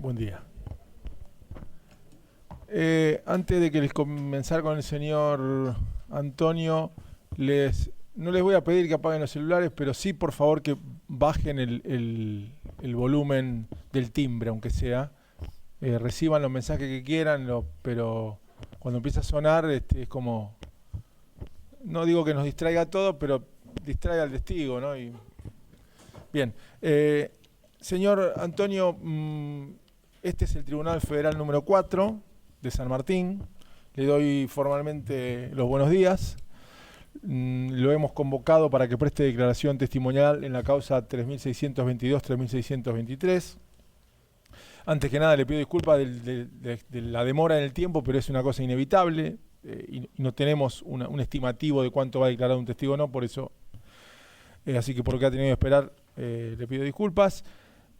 Buen día. Antes de que les comenzar con el señor Antonio, no les voy a pedir que apaguen los celulares, pero sí, por favor, que bajen el volumen del timbre, aunque sea. Reciban los mensajes que quieran, pero cuando empieza a sonar es como... No digo que nos distraiga a todos, pero distrae al testigo, ¿no? Bien. Señor Antonio, este es el Tribunal Federal número 4 de San Martín. Le doy formalmente los buenos días. Lo hemos convocado para que preste declaración testimonial en la causa 3622-3623. Antes que nada le pido disculpas de la demora en el tiempo, pero es una cosa inevitable y no tenemos un estimativo de cuánto va a declarar un testigo o no, por eso, así que por lo que ha tenido que esperar, le pido disculpas.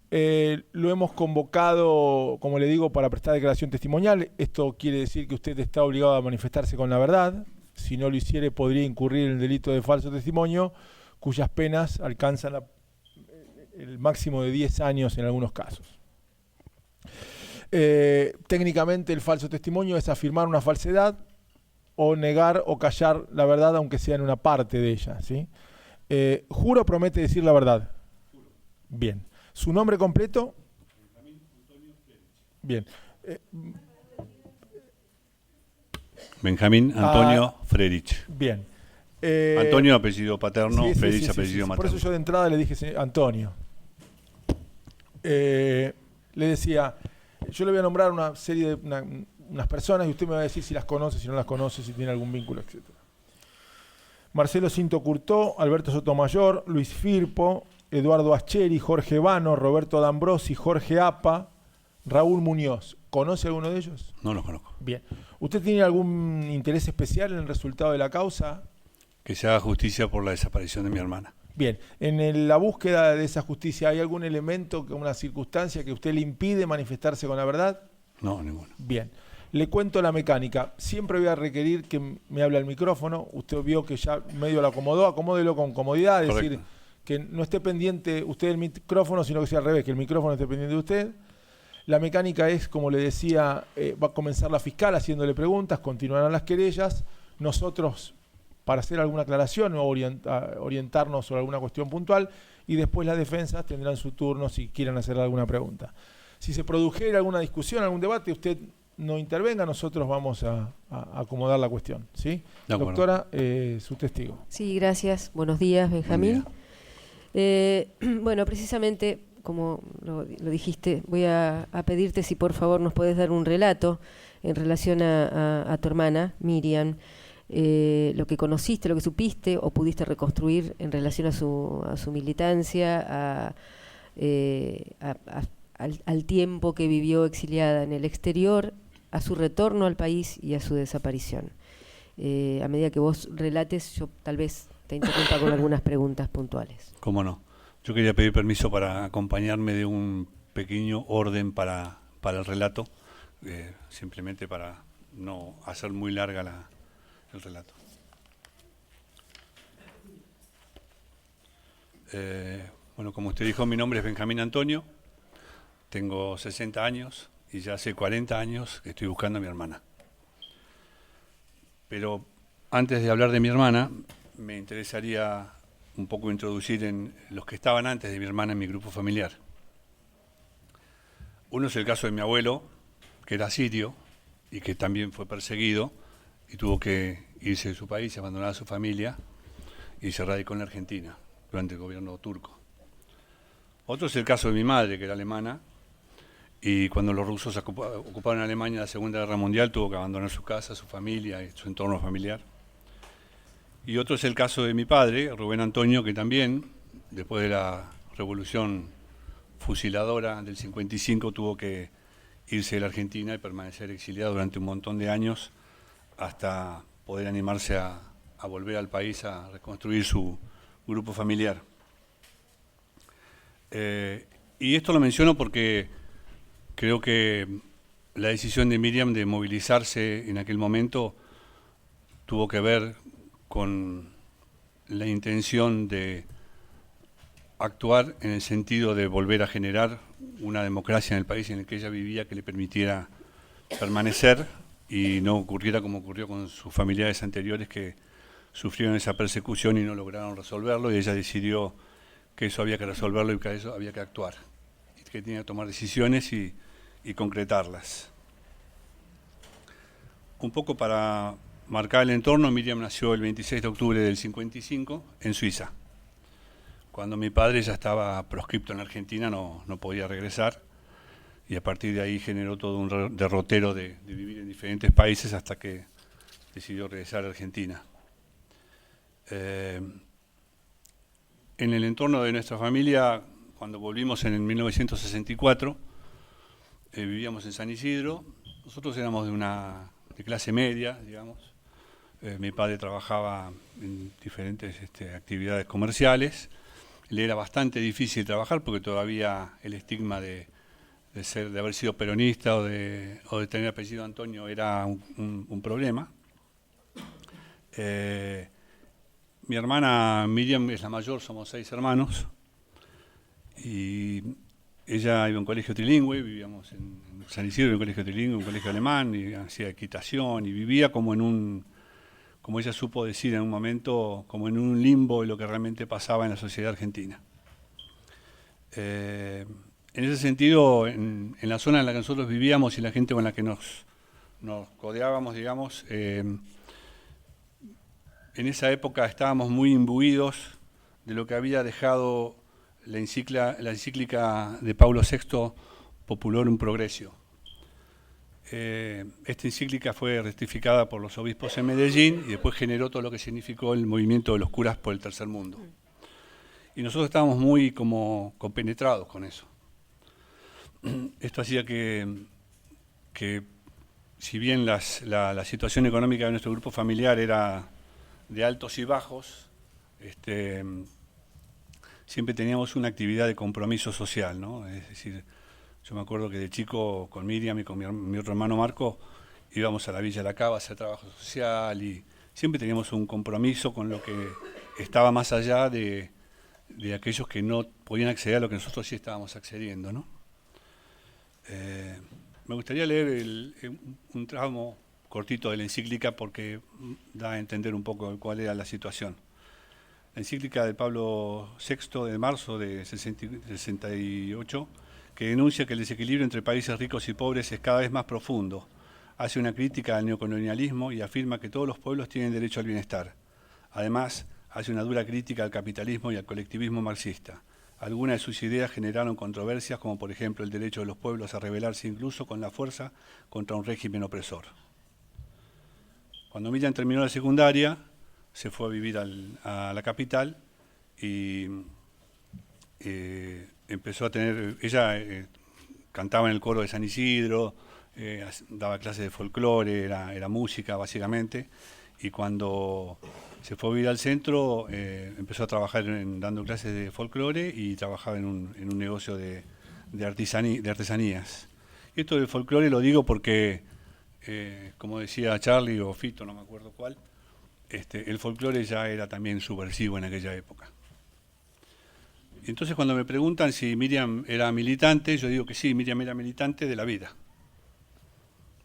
Lo hemos convocado, como le digo, para prestar declaración testimonial. Esto quiere decir que usted está obligado a manifestarse con la verdad. Si no lo hiciere, podría incurrir en el delito de falso testimonio, cuyas penas alcanzan el máximo de 10 años en algunos casos. Técnicamente, el falso testimonio es afirmar una falsedad o negar o callar la verdad, aunque sea en una parte de ella, ¿sí? ¿Jura o promete decir la verdad? Bien. ¿Su nombre completo? Bien. Benjamín Antonio Frerich. Bien. Antonio apellido paterno, sí, Frerich apellido materno. Por eso yo de entrada le dije Antonio. Le decía, yo le voy a nombrar una serie de unas personas y usted me va a decir si las conoce, si no las conoce, si tiene algún vínculo, etc. Marcelo Cinto Curtó, Alberto Sotomayor, Luis Firpo, Eduardo Ascheri, Jorge Vano, Roberto D'Ambrosi, Jorge Apa, Raúl Muñoz. ¿Conoce alguno de ellos? No los conozco. Bien. ¿Usted tiene algún interés especial en el resultado de la causa? Que se haga justicia por la desaparición de mi hermana. Bien. En la búsqueda de esa justicia, ¿hay algún elemento, una circunstancia que usted le impide manifestarse con la verdad? No, ninguno. Bien. Le cuento la mecánica. Siempre voy a requerir que me hable al micrófono. Usted vio que ya medio lo acomodó. Acomódelo con comodidad. Es decir, que no esté pendiente usted del micrófono, sino que sea al revés, que el micrófono esté pendiente de usted. La mecánica es, como le decía, va a comenzar la fiscal haciéndole preguntas, continuarán las querellas. Nosotros, para hacer alguna aclaración o orientarnos sobre alguna cuestión puntual, y después las defensas tendrán su turno si quieren hacer alguna pregunta. Si se produjera alguna discusión, algún debate, usted no intervenga, nosotros vamos a acomodar la cuestión, ¿sí? Doctora, su testigo. Sí, gracias. Buenos días, Benjamín. Bueno, precisamente, como lo dijiste, voy a pedirte si por favor nos podés dar un relato en relación a tu hermana, Miriam, lo que conociste, lo que supiste o pudiste reconstruir en relación a su militancia, al tiempo que vivió exiliada en el exterior, a su retorno al país y a su desaparición. A medida que vos relates, yo tal vez te interrumpa con algunas preguntas puntuales. ¿Cómo no? Yo quería pedir permiso para acompañarme de un pequeño orden para el relato, simplemente para no hacer muy larga el relato. Bueno, como usted dijo, mi nombre es Benjamín Antonio, tengo 60 años y ya hace 40 años que estoy buscando a mi hermana. Pero antes de hablar de mi hermana, me interesaría un poco introducir en los que estaban antes de mi hermana en mi grupo familiar. Uno es el caso de mi abuelo, que era sirio y que también fue perseguido y tuvo que irse de su país, abandonar a su familia y se radicó en la Argentina durante el gobierno turco. Otro es el caso de mi madre, que era alemana, y cuando los rusos ocuparon Alemania en la Segunda Guerra Mundial tuvo que abandonar su casa, su familia y su entorno familiar. Y otro es el caso de mi padre, Rubén Antonio, que también, después de la revolución fusiladora del 55, tuvo que irse de la Argentina y permanecer exiliado durante un montón de años hasta poder animarse a volver al país a reconstruir su grupo familiar. Y esto lo menciono porque creo que la decisión de Miriam de movilizarse en aquel momento tuvo que ver con la intención de actuar en el sentido de volver a generar una democracia en el país en el que ella vivía que le permitiera permanecer y no ocurriera como ocurrió con sus familiares anteriores que sufrieron esa persecución y no lograron resolverlo, y ella decidió que eso había que resolverlo y que eso había que actuar, y que tenía que tomar decisiones y concretarlas. Un poco para marcar el entorno, Miriam nació el 26 de octubre del 55 en Suiza. Cuando mi padre ya estaba proscripto en Argentina, no podía regresar, y a partir de ahí generó todo un derrotero de vivir en diferentes países hasta que decidió regresar a Argentina. En el entorno de nuestra familia, cuando volvimos en 1964, vivíamos en San Isidro. Nosotros éramos de clase media, digamos. Mi padre trabajaba en diferentes actividades comerciales. Le era bastante difícil trabajar porque todavía el estigma de haber sido peronista o de tener apellido Antonio era un problema. Mi hermana Miriam es la mayor, somos 6 hermanos, y ella iba a un colegio trilingüe, vivíamos en San Isidro, en un colegio trilingüe, un colegio alemán, y hacía equitación, y vivía como como ella supo decir en un momento, como en un limbo de lo que realmente pasaba en la sociedad argentina. En ese sentido, en la zona en la que nosotros vivíamos y la gente con la que nos codeábamos, digamos, en esa época estábamos muy imbuidos de lo que había dejado la encíclica de Pablo VI, Populorum Progressio. Esta encíclica fue rectificada por los obispos en Medellín y después generó todo lo que significó el movimiento de los curas por el tercer mundo. Y nosotros estábamos muy como compenetrados con eso. Esto hacía que si bien la situación económica de nuestro grupo familiar era de altos y bajos, siempre teníamos una actividad de compromiso social, ¿no? Es decir, yo me acuerdo que de chico con Miriam y con mi otro hermano Marco íbamos a la Villa de la Cava a hacer trabajo social y siempre teníamos un compromiso con lo que estaba más allá de aquellos que no podían acceder a lo que nosotros sí estábamos accediendo, ¿no? Me gustaría leer un tramo cortito de la encíclica porque da a entender un poco cuál era la situación. La encíclica de Pablo VI de marzo de 68, que denuncia que el desequilibrio entre países ricos y pobres es cada vez más profundo, hace una crítica al neocolonialismo y afirma que todos los pueblos tienen derecho al bienestar. Además, hace una dura crítica al capitalismo y al colectivismo marxista. Algunas de sus ideas generaron controversias, como por ejemplo el derecho de los pueblos a rebelarse incluso con la fuerza contra un régimen opresor. Cuando Miriam terminó la secundaria, se fue a vivir a la capital y empezó a tener, ella cantaba en el coro de San Isidro, daba clases de folclore, era música básicamente, y cuando se fue a vivir al centro empezó a trabajar dando clases de folclore y trabajaba en un negocio de artesanías. Y esto del folclore lo digo porque, como decía Charlie o Fito, no me acuerdo cuál, el folclore ya era también subversivo en aquella época. Entonces cuando me preguntan si Miriam era militante, yo digo que sí, Miriam era militante de la vida,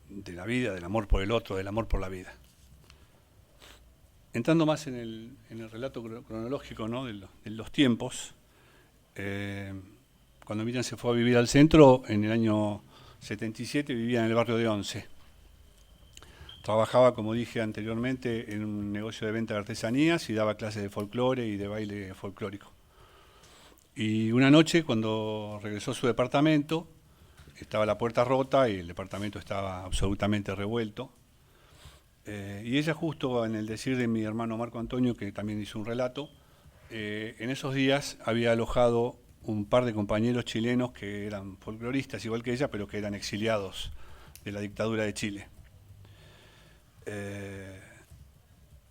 del amor por el otro, del amor por la vida. Entrando más en el relato cronológico, ¿no? de los tiempos, cuando Miriam se fue a vivir al centro, en el año 77 vivía en el barrio de Once. Trabajaba, como dije anteriormente, en un negocio de venta de artesanías y daba clases de folclore y de baile folclórico. Y una noche, cuando regresó a su departamento, estaba la puerta rota y el departamento estaba absolutamente revuelto. Y ella, justo en el decir de mi hermano Marco Antonio, que también hizo un relato, en esos días había alojado un par de compañeros chilenos que eran folcloristas, igual que ella, pero que eran exiliados de la dictadura de Chile.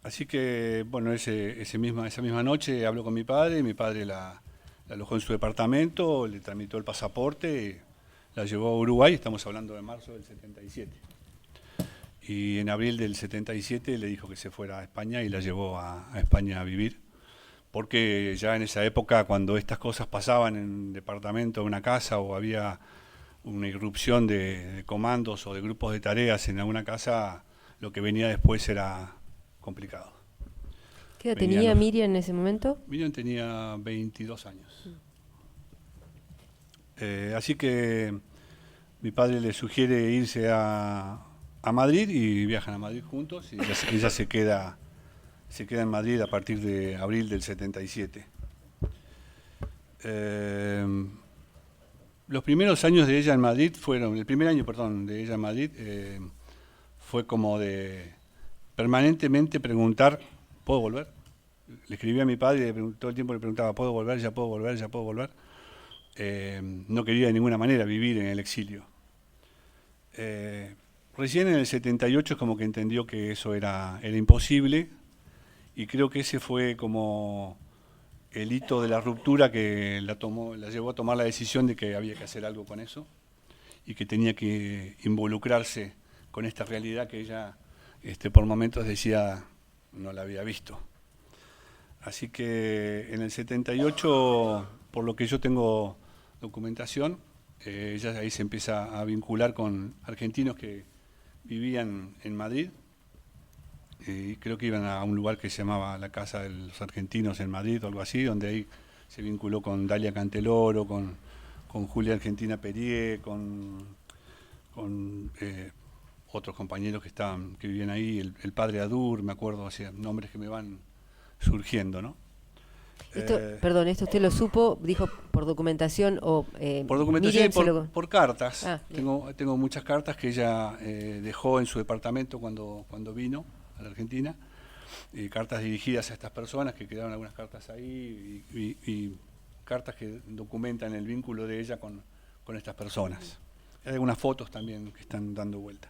Así que, bueno, esa misma noche habló con mi padre, y mi padre la alojó en su departamento, le tramitó el pasaporte, la llevó a Uruguay, estamos hablando de marzo del 77. Y en abril del 77 le dijo que se fuera a España y la llevó a España a vivir. porque ya en esa época, cuando estas cosas pasaban en un departamento, una casa, o había una irrupción de comandos o de grupos de tareas en alguna casa, lo que venía después era complicado. ¿Qué edad tenía Miriam en ese momento? Miriam tenía 22 años. Así que mi padre le sugiere irse a Madrid y viajan a Madrid juntos, y ella se queda en Madrid a partir de abril del 77. Los primeros años de ella en Madrid el primer año, de ella en Madrid fue como de permanentemente preguntar, ¿puedo volver? Le escribí a mi padre y todo el tiempo le preguntaba, ¿puedo volver? ¿Ya puedo volver? ¿Ya puedo volver? No quería de ninguna manera vivir en el exilio. Recién en el 78 es como que entendió que eso era imposible, y creo que ese fue como el hito de la ruptura que la llevó a tomar la decisión de que había que hacer algo con eso y que tenía que involucrarse con esta realidad que ella por momentos decía no la había visto. Así que en el 78, por lo que yo tengo documentación, ella ahí se empieza a vincular con argentinos que vivían en Madrid, y creo que iban a un lugar que se llamaba la Casa de los Argentinos en Madrid o algo así, donde ahí se vinculó con Dalia Canteloro, con Julia Argentina Perier, con otros compañeros que vivían ahí, el padre Adur, me acuerdo, nombres que me van surgiendo, ¿no? Perdón, ¿esto usted lo supo, dijo, por documentación o...? Por documentación y por cartas. Ah, tengo muchas cartas que ella dejó en su departamento cuando vino a la Argentina, cartas dirigidas a estas personas, que quedaron algunas cartas ahí, y cartas que documentan el vínculo de ella con estas personas. Hay algunas fotos también que están dando vuelta.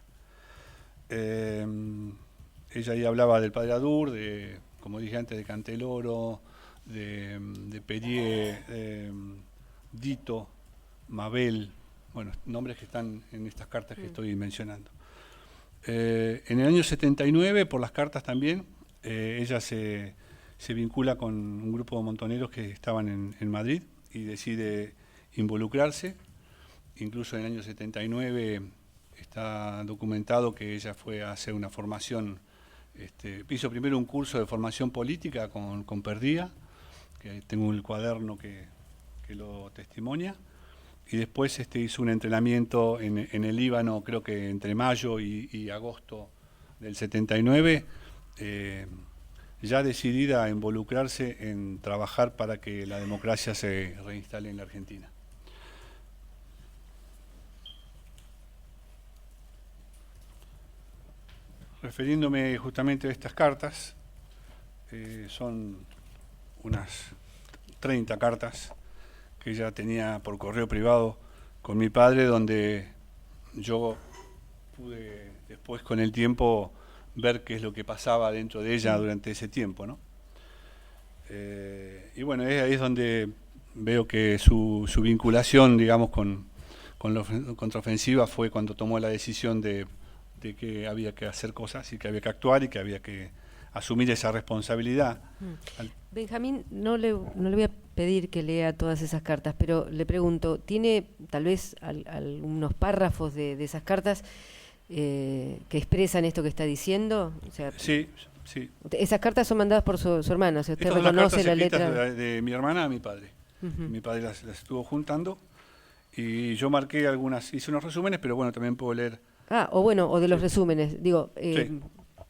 Ella ahí hablaba del padre Adur, como dije antes, de Canteloro, de Perier, Dito, Mabel, bueno, nombres que están en estas cartas que estoy mencionando. En el año 79, por las cartas también, ella se vincula con un grupo de montoneros que estaban en Madrid y decide involucrarse. Incluso en el año 79 está documentado que ella fue a hacer una formación, hizo primero un curso de formación política con Perdía, que tengo el cuaderno que lo testimonia, y después hizo un entrenamiento en el Líbano, creo que entre mayo y agosto del 79, ya decidida a involucrarse en trabajar para que la democracia se reinstale en la Argentina. Refiriéndome justamente a estas cartas, son unas 30 cartas que ella tenía por correo privado con mi padre, donde yo pude después con el tiempo ver qué es lo que pasaba dentro de ella durante ese tiempo, ¿no? Y bueno, ahí es donde veo que su vinculación, digamos, con la contraofensiva fue cuando tomó la decisión de que había que hacer cosas y que había que actuar y que había que asumir esa responsabilidad. Benjamín, no le voy a pedir que lea todas esas cartas, pero le pregunto, ¿tiene tal vez algunos párrafos de esas cartas que expresan esto que está diciendo? O sea, sí. Esas cartas son mandadas por su hermana, o sea, usted Estas reconoce la letra letra de mi hermana a mi padre. Mi padre las estuvo juntando y yo marqué algunas, hice unos resúmenes, pero bueno, también puedo leer. O de los resúmenes, digo,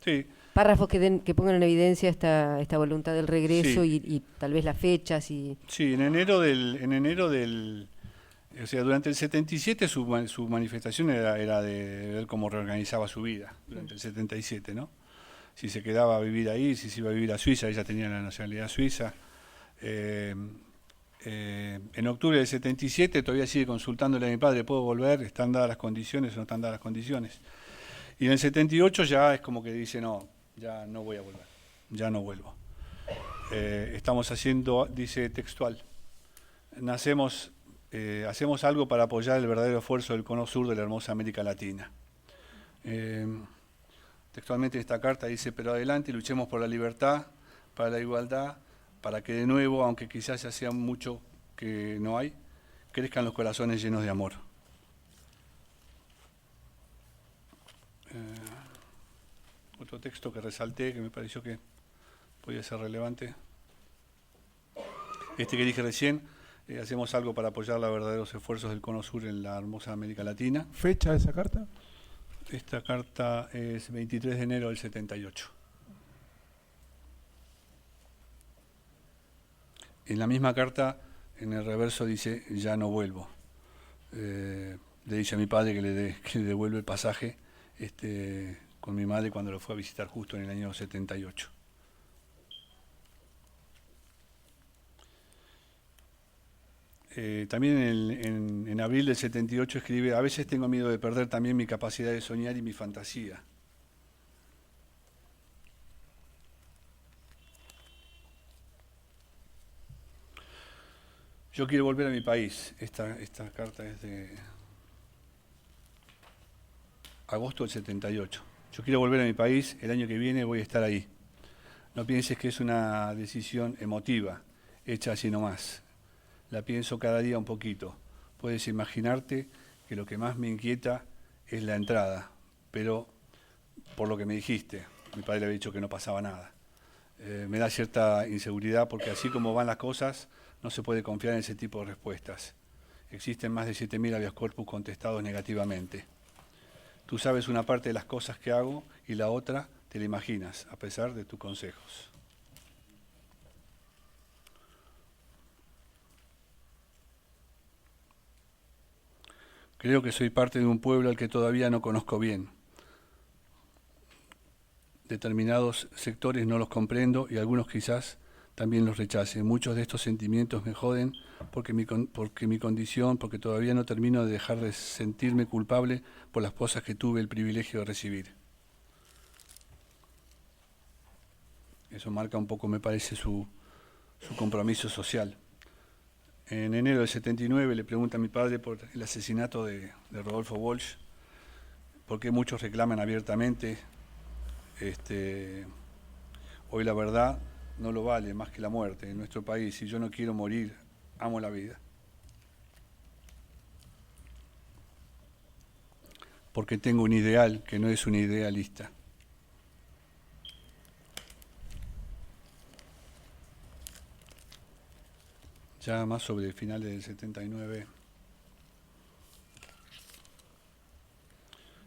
sí. Párrafos que pongan en evidencia esta voluntad del regreso, sí. y tal vez las fechas. Sí, en enero del o sea, durante el 77 su manifestación era de ver cómo reorganizaba su vida, durante el 77, ¿no? Si se quedaba a vivir ahí, si se iba a vivir a Suiza, ella tenía la nacionalidad suiza. En octubre del 77 todavía sigue consultándole a mi padre, ¿puedo volver? ¿Están dadas las condiciones o no están dadas las condiciones? Y en el 78 ya es como que dice, no, ya no voy a volver, ya no vuelvo. Estamos haciendo, dice textual, hacemos algo para apoyar el verdadero esfuerzo del cono sur de la hermosa América Latina. Textualmente esta carta dice, pero adelante, luchemos por la libertad, para la igualdad, para que de nuevo, aunque quizás ya sea mucho que no hay, crezcan los corazones llenos de amor. Otro texto que resalté, que me pareció que podía ser relevante. Este que dije recién, hacemos algo para apoyar los verdaderos esfuerzos del Cono Sur en la hermosa América Latina. ¿Fecha de esa carta? Esta carta es 23 de enero del 78. En la misma carta, en el reverso dice, ya no vuelvo. Le dice a mi padre que le devuelve el pasaje con mi madre cuando lo fue a visitar justo en el año 78. También en abril del 78 escribe, a veces tengo miedo de perder también mi capacidad de soñar y mi fantasía. Yo quiero volver a mi país. Esta carta es de agosto del 78. Yo quiero volver a mi país, el año que viene voy a estar ahí. No pienses que es una decisión emotiva, hecha así nomás. La pienso cada día un poquito. Puedes imaginarte que lo que más me inquieta es la entrada, pero por lo que me dijiste, mi padre le había dicho que no pasaba nada. Me da cierta inseguridad porque así como van las cosas, no se puede confiar en ese tipo de respuestas. Existen más de 7.000 habeas corpus contestados negativamente. Tú sabes una parte de las cosas que hago y la otra te la imaginas, a pesar de tus consejos. Creo que soy parte de un pueblo al que todavía no conozco bien. Determinados sectores no los comprendo y algunos quizás también los rechace. Muchos de estos sentimientos me joden porque mi condición, porque todavía no termino de dejar de sentirme culpable por las cosas que tuve el privilegio de recibir. Eso marca un poco, me parece, su compromiso social. En enero del 79 le pregunta a mi padre por el asesinato de Rodolfo Walsh, por qué muchos reclaman abiertamente. Hoy la verdad no lo vale más que la muerte en nuestro país. Si yo no quiero morir, amo la vida. Porque tengo un ideal que no es un idealista. Ya más sobre finales del 79.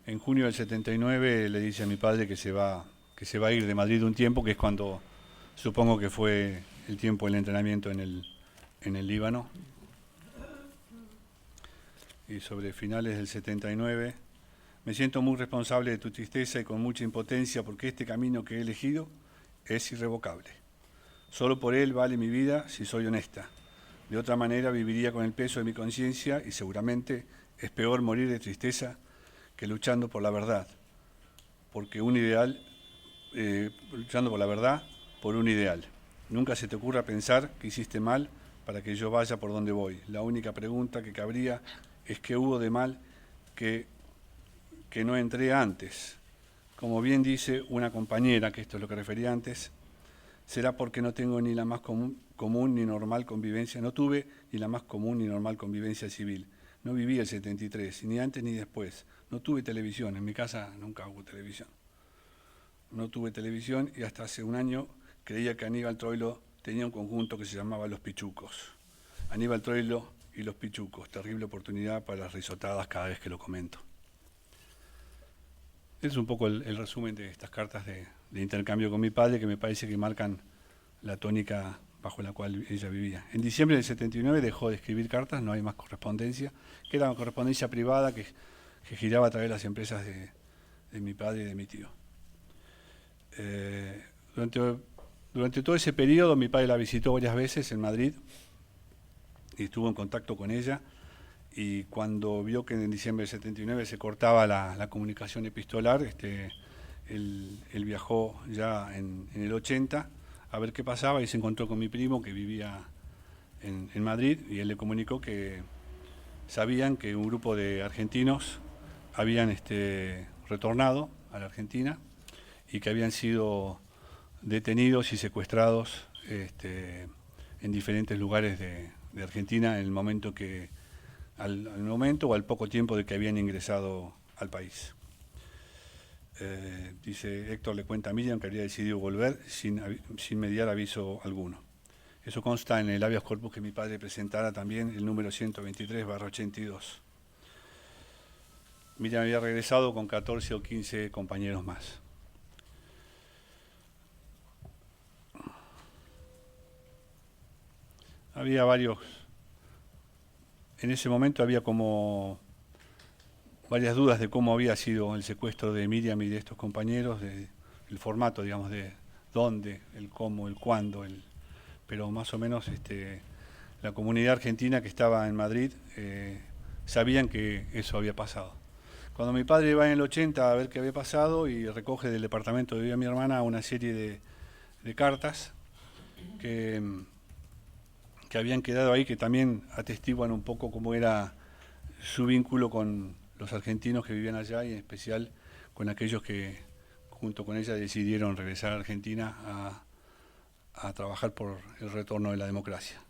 En junio del 79 le dice a mi padre que se va a ir de Madrid un tiempo, que es cuando supongo que fue el tiempo del entrenamiento en el Líbano. Y sobre finales del 79, me siento muy responsable de tu tristeza y con mucha impotencia porque este camino que he elegido es irrevocable. Solo por él vale mi vida si soy honesta. De otra manera viviría con el peso de mi conciencia y seguramente es peor morir de tristeza que luchando por la verdad. Porque un ideal, luchando por la verdad, por un ideal. Nunca se te ocurra pensar que hiciste mal para que yo vaya por donde voy. La única pregunta que cabría es qué hubo de mal que no entré antes. Como bien dice una compañera, que esto es lo que refería antes, será porque no tengo ni la más común ni normal convivencia, no tuve ni la más común ni normal convivencia civil. No viví el 73, ni antes ni después. No tuve televisión, en mi casa nunca hubo televisión. No tuve televisión y hasta hace un año creía que Aníbal Troilo tenía un conjunto que se llamaba Los Pichucos. Aníbal Troilo y Los Pichucos, terrible oportunidad para las risotadas cada vez que lo comento. Es un poco el resumen de estas cartas de intercambio con mi padre, que me parece que marcan la tónica bajo la cual ella vivía. En diciembre del 79 dejó de escribir cartas, no hay más correspondencia, que era una correspondencia privada que giraba a través de las empresas de mi padre y de mi tío. Durante todo ese periodo mi padre la visitó varias veces en Madrid y estuvo en contacto con ella, y cuando vio que en diciembre del 79 se cortaba la comunicación epistolar, él viajó ya en el 80 a ver qué pasaba y se encontró con mi primo que vivía en Madrid, y él le comunicó que sabían que un grupo de argentinos habían retornado a la Argentina y que habían sido detenidos y secuestrados en diferentes lugares de Argentina en el momento al momento o al poco tiempo de que habían ingresado al país. Dice Héctor, le cuenta a Miriam que había decidido volver sin mediar aviso alguno. Eso consta en el habeas corpus que mi padre presentara también, el número 123/82. Miriam había regresado con 14 o 15 compañeros más. Había varios, en ese momento había como varias dudas de cómo había sido el secuestro de Miriam y de estos compañeros, el formato, digamos, de dónde, el cómo, el cuándo, pero más o menos la comunidad argentina que estaba en Madrid sabían que eso había pasado. Cuando mi padre va en el 80 a ver qué había pasado y recoge del departamento donde vivía mi hermana una serie de cartas que habían quedado ahí, que también atestiguan un poco cómo era su vínculo con los argentinos que vivían allá y en especial con aquellos que junto con ella decidieron regresar a Argentina a trabajar por el retorno de la democracia.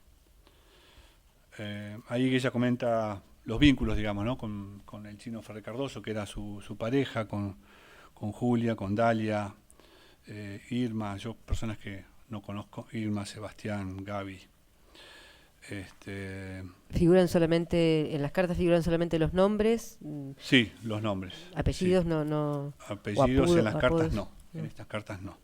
Ahí ella comenta los vínculos, digamos, ¿no? con el chino Ferrer Cardoso, que era su pareja, con Julia, con Dalia, Irma, yo personas que no conozco, Irma, Sebastián, Gaby. ¿Figuran solamente, en las cartas figuran solamente los nombres? Sí, los nombres. ¿Apellidos? Sí. No. Apellidos en las apodos, cartas no, en estas cartas no.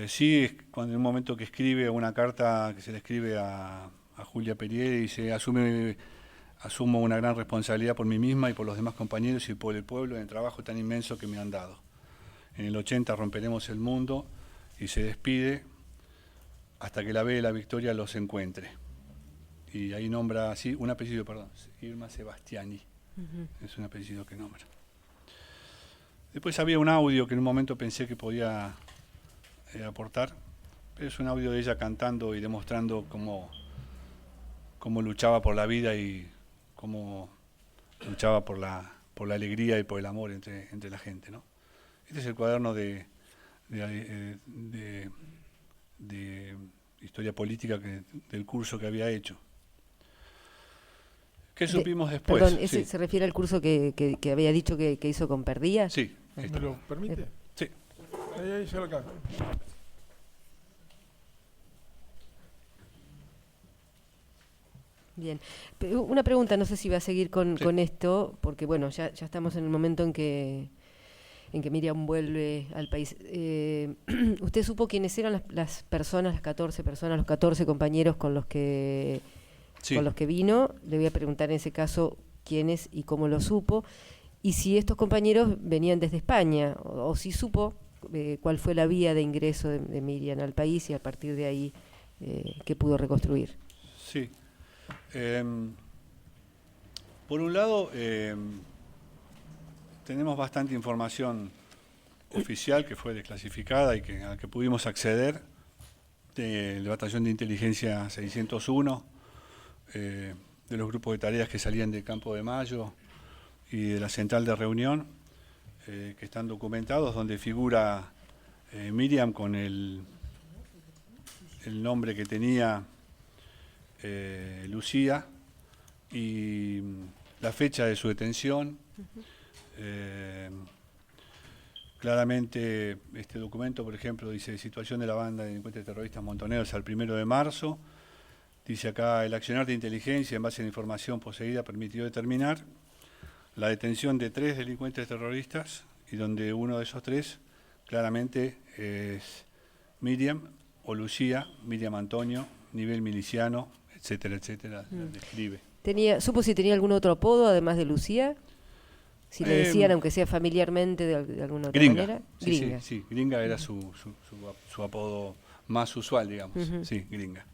Sí, cuando en un momento que escribe una carta que se le escribe a Julia Perier, dice, asumo una gran responsabilidad por mí misma y por los demás compañeros y por el pueblo en el trabajo tan inmenso que me han dado. En el 80 romperemos el mundo y se despide hasta que la B de la Victoria los encuentre. Y ahí nombra, sí, un apellido, perdón, Irma Sebastiani. Es un apellido que nombra. Después había un audio que en un momento pensé que podía aportar, pero es un audio de ella cantando y demostrando cómo luchaba por la vida y cómo luchaba por la alegría y por el amor entre la gente, ¿no? Este es el cuaderno de historia política del curso que había hecho. ¿Qué supimos después? Perdón, ¿ese Sí. se refiere al curso que había dicho que hizo con Perdía? Sí. ¿Me lo permite? Sí. Ahí, yo lo alcanzo. Bien. Pero una pregunta, no sé si va a seguir con esto, porque bueno, ya estamos en el momento en que Miriam vuelve al país. ¿Usted supo quiénes eran las personas, las 14 personas, los 14 compañeros con los que vino? Le voy a preguntar en ese caso quiénes y cómo lo supo, y si estos compañeros venían desde España, o si supo cuál fue la vía de ingreso de Miriam al país y a partir de ahí qué pudo reconstruir. Sí. Por un lado, tenemos bastante información oficial que fue desclasificada y a la que pudimos acceder del Batallón de Inteligencia 601, de los grupos de tareas que salían del Campo de Mayo y de la Central de Reunión, que están documentados, donde figura Miriam con el nombre que tenía Lucía y la fecha de su detención. Claramente este documento, por ejemplo, dice situación de la banda de delincuentes terroristas Montoneros al 1 de marzo. Dice acá, el accionar de inteligencia en base a la información poseída permitió determinar la detención de 3 delincuentes terroristas y donde uno de esos 3 claramente es Miriam o Lucía, Miriam Antonio, nivel miliciano, etcétera, etcétera, describe. ¿Supo si tenía algún otro apodo además de Lucía? Si le decían, aunque sea familiarmente de alguna otra manera. Gringa. Sí, Gringa era su apodo más usual, digamos. Sí, Gringa.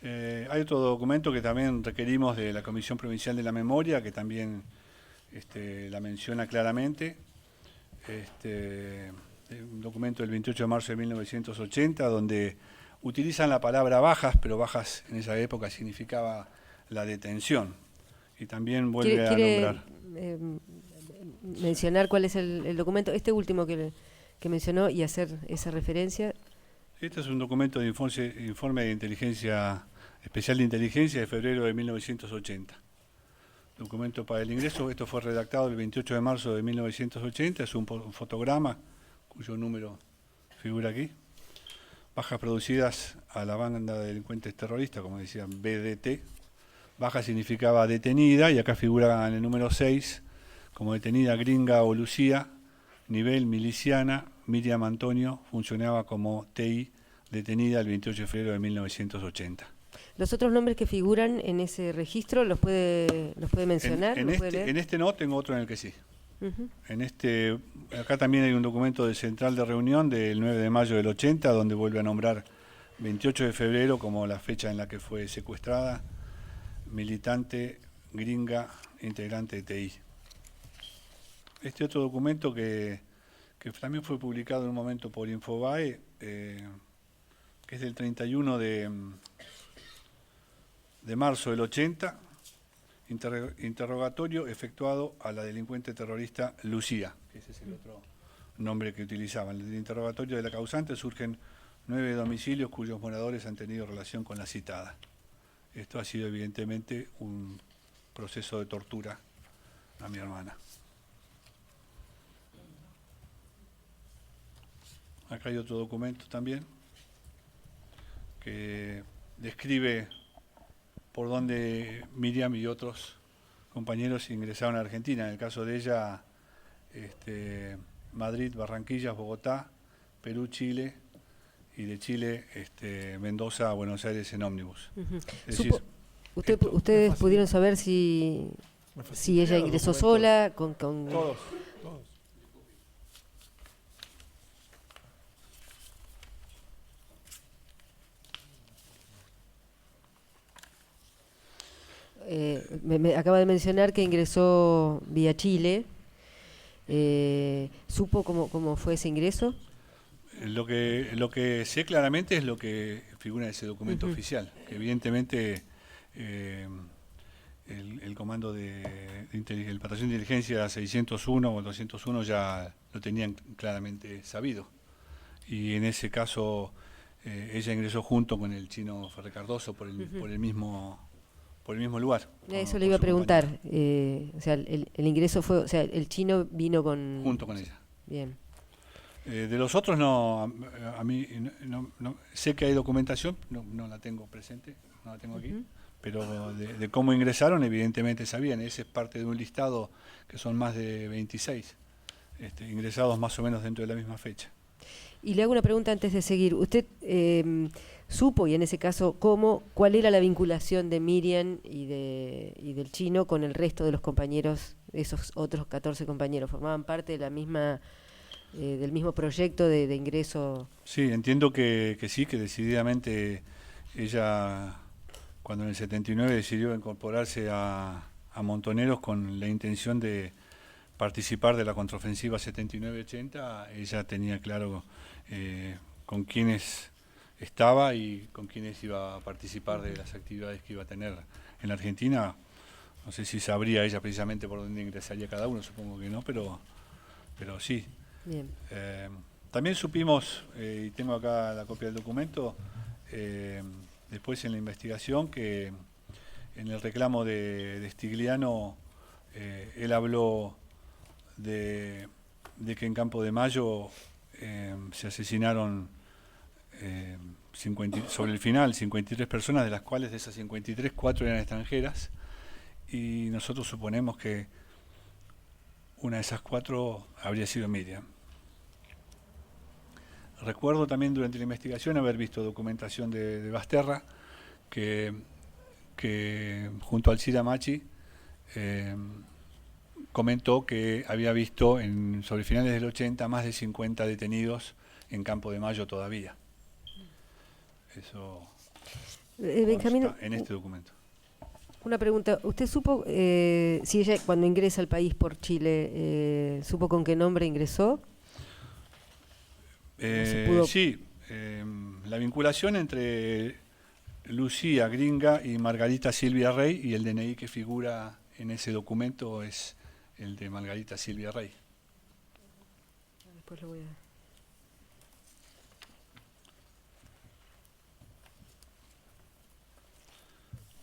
Hay otro documento que también requerimos de la Comisión Provincial de la Memoria, que también la menciona claramente. Un documento del 28 de marzo de 1980, donde utilizan la palabra bajas, pero bajas en esa época significaba la detención. Y también vuelve a nombrar. Mencionar cuál es el documento, este último que mencionó, y hacer esa referencia. Este es un documento de informe de inteligencia, especial de inteligencia de febrero de 1980. Documento para el ingreso, esto fue redactado el 28 de marzo de 1980, es un fotograma cuyo número figura aquí. Bajas producidas a la banda de delincuentes terroristas, como decían, BDT. Baja significaba detenida, y acá figura en el número 6, como detenida Gringa o Lucía, nivel miliciana, Miriam Antonio, funcionaba como TI, detenida el 28 de febrero de 1980. ¿Los otros nombres que figuran en ese registro los puede mencionar? En este no, tengo otro en el que sí. Uh-huh. Acá también hay un documento de central de reunión del 9 de mayo del 80, donde vuelve a nombrar 28 de febrero como la fecha en la que fue secuestrada, militante, Gringa, integrante de TI. Este otro documento que también fue publicado en un momento por Infobae, que es del 31 de marzo del 80, interrogatorio efectuado a la delincuente terrorista Lucía, que ese es el otro nombre que utilizaban. En el interrogatorio de la causante surgen 9 domicilios cuyos moradores han tenido relación con la citada. Esto ha sido evidentemente un proceso de tortura a mi hermana. Acá hay otro documento también que describe por dónde Miriam y otros compañeros ingresaron a Argentina. En el caso de ella, Madrid, Barranquilla, Bogotá, Perú, Chile, y de Chile, Mendoza, Buenos Aires en ómnibus. Uh-huh. Es decir, ¿Ustedes pudieron saber si ella ingresó sola, con... Todos. Me acaba de mencionar que ingresó vía Chile. ¿Supo cómo fue ese ingreso? Lo que sé claramente es lo que figura en ese documento oficial. Que evidentemente el comando el batallón de inteligencia 601 o 201 ya lo tenían claramente sabido. Y en ese caso ella ingresó junto con el chino Ferrer Cardoso por el mismo lugar. Eso le iba a preguntar. O sea, el ingreso fue, o sea, el chino vino junto con ella. Bien. De los otros no, a mí no, sé que hay documentación, no la tengo presente, no la tengo aquí, pero de cómo ingresaron evidentemente sabían. Ese es parte de un listado que son más de 26 ingresados más o menos dentro de la misma fecha. Y le hago una pregunta antes de seguir. ¿Usted supo, y en ese caso, cuál era la vinculación de Miriam y del chino con el resto de los compañeros, esos otros 14 compañeros? ¿Formaban parte de la misma del mismo proyecto de ingreso? Sí, entiendo que sí, que decididamente ella, cuando en el 79 decidió incorporarse a Montoneros con la intención de participar de la contraofensiva 79-80, ella tenía claro con quiénes estaba y con quiénes iba a participar de las actividades que iba a tener en la Argentina. No sé si sabría ella precisamente por dónde ingresaría cada uno, supongo que no, pero sí. Bien. También supimos, y tengo acá la copia del documento, después en la investigación, que en el reclamo de Stigliano él habló de que en Campo de Mayo se asesinaron sobre el final 53 personas, de las cuales de esas 53, 4 eran extranjeras, y nosotros suponemos que una de esas 4 habría sido Miriam. Recuerdo también durante la investigación haber visto documentación de Basterra que junto al Cira Machi comentó que había visto sobre finales del 80 más de 50 detenidos en Campo de Mayo todavía. Eso Benjamín, está en este documento. Una pregunta. ¿Usted supo si ella cuando ingresa al país por Chile, supo con qué nombre ingresó? Sí, la vinculación entre Lucía Gringa y Margarita Silvia Rey, y el DNI que figura en ese documento es el de Margarita Silvia Rey. Después lo voy a...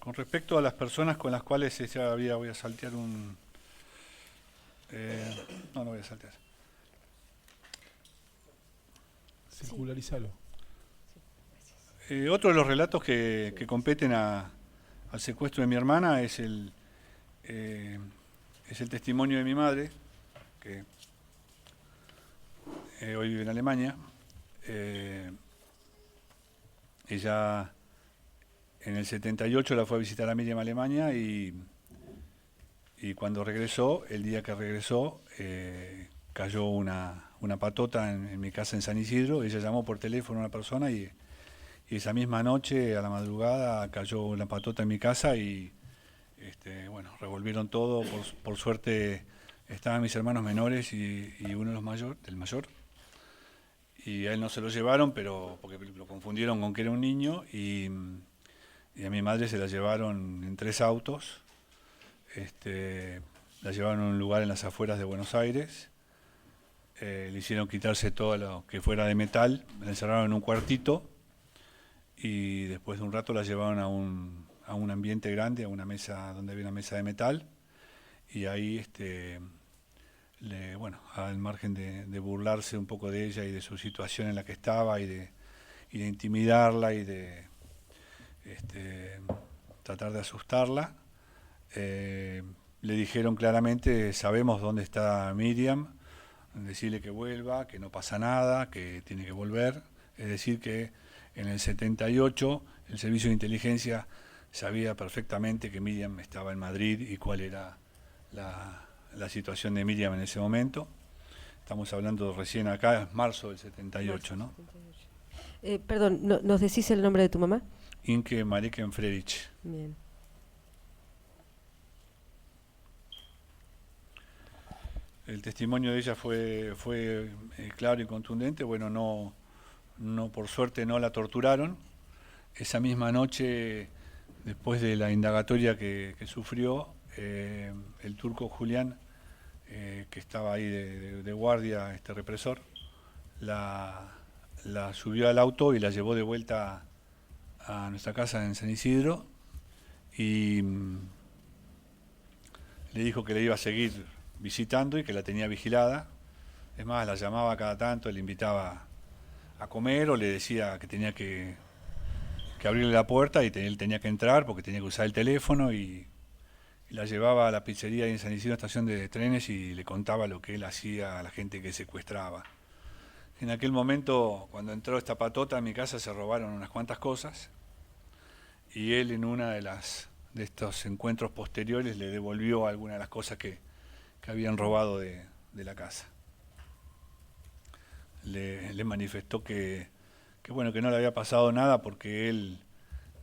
Con respecto a las personas con las cuales voy a saltear no voy a saltear. Circularízalo. Otro de los relatos que competen al secuestro de mi hermana es el testimonio de mi madre, que hoy vive en Alemania. Ella en el 78 la fue a visitar a Miriam a Alemania y cuando regresó, el día que regresó, cayó una patota en mi casa en San Isidro. Ella llamó por teléfono a una persona y esa misma noche, a la madrugada, cayó una patota en mi casa y revolvieron todo. Por suerte estaban mis hermanos menores y uno del mayor. Y a él no se lo llevaron, pero porque lo confundieron con que era un niño, y a mi madre se la llevaron en 3 autos. La llevaron a un lugar en las afueras de Buenos Aires. Le hicieron quitarse todo lo que fuera de metal, la encerraron en un cuartito y después de un rato la llevaron a un ambiente grande, a una mesa donde había una mesa de metal, y ahí al margen de burlarse un poco de ella y de su situación en la que estaba y de intimidarla y de tratar de asustarla, le dijeron claramente: sabemos dónde está Miriam, decirle que vuelva, que no pasa nada, que tiene que volver. Es decir, que en el 78 el servicio de inteligencia sabía perfectamente que Miriam estaba en Madrid y cuál era la situación de Miriam en ese momento. Estamos hablando recién acá, es marzo del 78, ¿no? 78. Perdón, ¿nos decís el nombre de tu mamá? Inke Mariken Frerich. Bien. El testimonio de ella fue claro y contundente. Bueno, no, por suerte no la torturaron. Esa misma noche, después de la indagatoria que sufrió, el turco Julián, que estaba ahí de guardia, represor, la subió al auto y la llevó de vuelta a nuestra casa en San Isidro y le dijo que le iba a seguir visitando y que la tenía vigilada. Es más, la llamaba cada tanto, le invitaba a comer o le decía que tenía que abrirle la puerta y él tenía que entrar porque tenía que usar el teléfono, y la llevaba a la pizzería ahí en San Isidro, estación de trenes, y le contaba lo que él hacía a la gente que secuestraba. En aquel momento, cuando entró esta patota a mi casa, se robaron unas cuantas cosas y él, en una de estos encuentros posteriores, le devolvió algunas de las cosas que habían robado de la casa. Le manifestó que no le había pasado nada porque él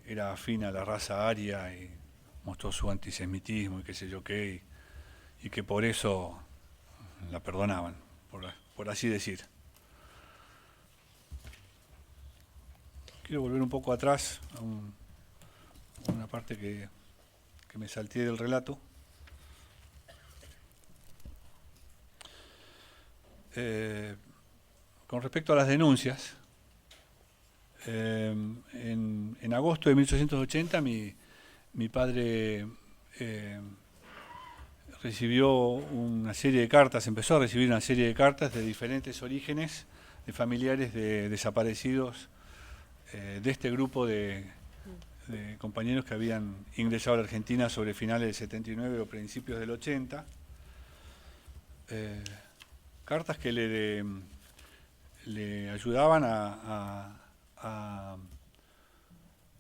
era afín a la raza aria y mostró su antisemitismo y qué sé yo qué, y que por eso la perdonaban, por así decir. Quiero volver un poco atrás a una parte que me salté del relato. Con respecto a las denuncias, en agosto de 1880 mi padre empezó a recibir una serie de cartas de diferentes orígenes, de familiares de desaparecidos de este grupo de compañeros que habían ingresado a la Argentina sobre finales del 79 o principios del 80. Cartas que le ayudaban a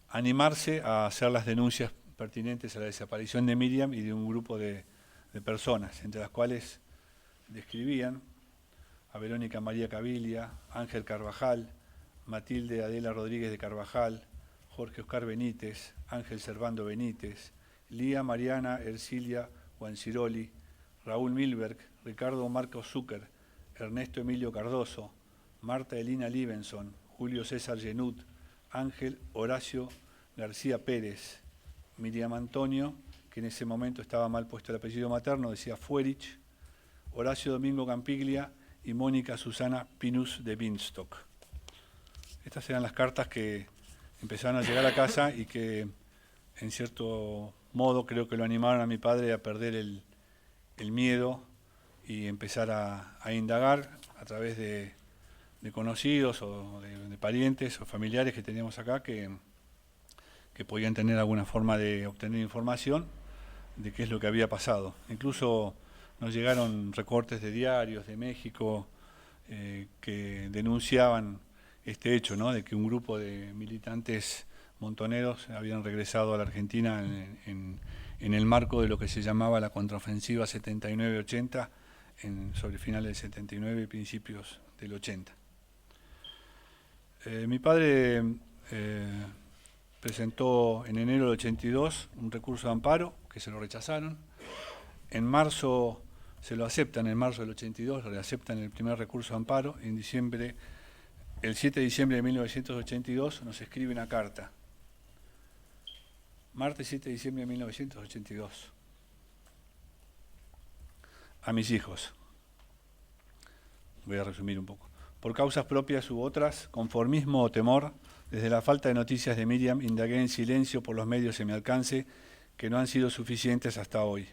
animarse a hacer las denuncias pertinentes a la desaparición de Miriam y de un grupo de personas, entre las cuales describían a Verónica María Caviglia, Ángel Carvajal, Matilde Adela Rodríguez de Carvajal, Jorge Oscar Benítez, Ángel Servando Benítez, Lía Mariana Ercilia Guanciroli, Raúl Milberg, Ricardo Marcos Zucker, Ernesto Emilio Cardoso, Marta Elina Libenson, Julio César Genut, Ángel Horacio García Pérez, Miriam Antonio, que en ese momento estaba mal puesto el apellido materno, decía Fuerich, Horacio Domingo Campiglia y Mónica Susana Pinus de Binstock. Estas eran las cartas que empezaron a llegar a casa y que en cierto modo creo que lo animaron a mi padre a perder el miedo y empezar a indagar a través de conocidos o de parientes o familiares que teníamos acá que podían tener alguna forma de obtener información de qué es lo que había pasado. Incluso nos llegaron recortes de diarios de México que denunciaban este hecho, ¿no?, de que un grupo de militantes montoneros habían regresado a la Argentina en el marco de lo que se llamaba la contraofensiva 79-80, sobre finales del 79 y principios del 80. Mi padre presentó en enero del 82 un recurso de amparo que se lo rechazaron. En marzo se lo aceptan, en marzo del 82 le aceptan el primer recurso de amparo. En diciembre, el 7 de diciembre de 1982 nos escribe una carta. Martes 7 de diciembre de 1982. A mis hijos. Voy a resumir un poco. Por causas propias u otras, conformismo o temor, desde la falta de noticias de Miriam, indagué en silencio por los medios a mi alcance, que no han sido suficientes hasta hoy.